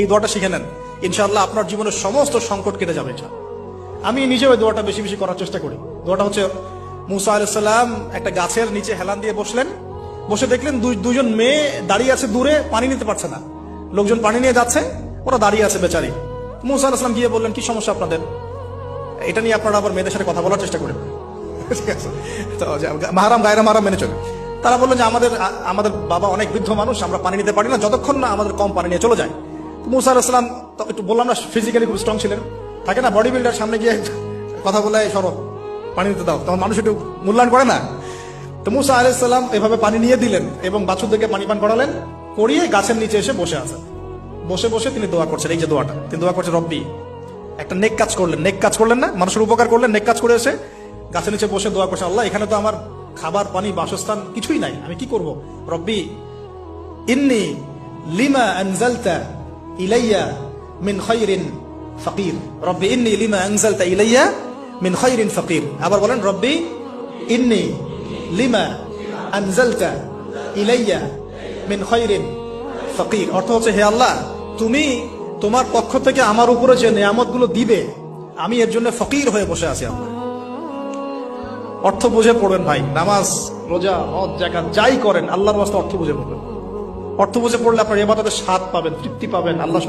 এই দোয়াটা শিখে নেন, ইনশাআল্লাহ আপনার জীবনের সমস্ত সংকট কেটে যাবে। আমি নিজেও এই দোয়াটা বেশি বেশি করার চেষ্টা করি। দোয়াটা হচ্ছে, মুসা আলাইহিস সালাম একটা গাছের নিচে হেলান দিয়ে বসলেন, বসে দেখলেন দুজন মেয়ে দাঁড়িয়ে আছে দূরে, পানি নিতে পারছে না। লোকজন পানি নিয়ে যাচ্ছে, ওরা দাঁড়িয়ে আছে বেচারি। মুসা আলাইহিস সালাম গিয়ে বললেন, কি সমস্যা আপনাদের? এটা নিয়ে আপনারা আবার মেয়েদের সাথে কথা বলার চেষ্টা করেন, ঠিক আছে? তো মাহারাম গায়রা মাহারাম মেনে চলে। তারা বললেন যে আমাদের বাবা অনেক বৃদ্ধ মানুষ, আমরা পানি নিতে পারি না যতক্ষণ না আমাদের কম পানি নিয়ে চলে যায়। মুসা আলাইহিস সালাম একটু বললাম না, ফিজিক্যালি খুব স্ট্রং ছিলেন, থাকে না বডি বিল্ডার, সামনে গিয়ে কথা বলে সরো পানি দিতে দাও, তখন মানুষ একটু মূল্যায়ন করে না। তো মুসা আলাইহিস সালাম এভাবে পানি নিয়ে দিলেন এবং বাছুরদেরকে পানি পান করালেন, করিয়ে গাছের নিচে এসে বসে আছেন। বসে বসে তিনি দোয়া করছেন, এই যে দোয়াটা তিনি দোয়া করছেন, রব্বি, একটা নেক কাজ করলেন, নেক কাজ করলেন না, মানুষের উপকার করলেন, নেক কাজ করে এসে গাছের নিচে বসে দোয়া করছেন, আল্লাহ এখানে তো আমার খাবার পানি বাসস্থান কিছুই নাই, আমি কি করব? রব্বি ইন্নী লিমা আনজালতা ইলাইয়া মিন খায়রিন ফাকির, রব্বি ইন্নী লিমা আনজালতা ইলাইয়া মিন খায়রিন ফাকির। আবার বলেন, রব্বি ইন্নী লিমা আনজালতা ইলাইয়া মিন খায়রিন ফাকির। অর্থ হচ্ছে, হে আল্লাহ, তুমি তোমার পক্ষ থেকে আমার উপরে যে নিয়ামতগুলো দিবে, আমি এর জন্য ফকির হয়ে বসে আছি। আল্লাহ অর্থ বুঝে পড়বেন ভাই, নামাজ রোজা হজ যাকাত যাই করেন আল্লাহর ওয়াস্তে অর্থ বুঝে পড়বেন। অর্থ বুঝে পড়লে আপনার ইবাদতের স্বাদ পাবেন, তৃপ্তি পাবেন, আল্লাহ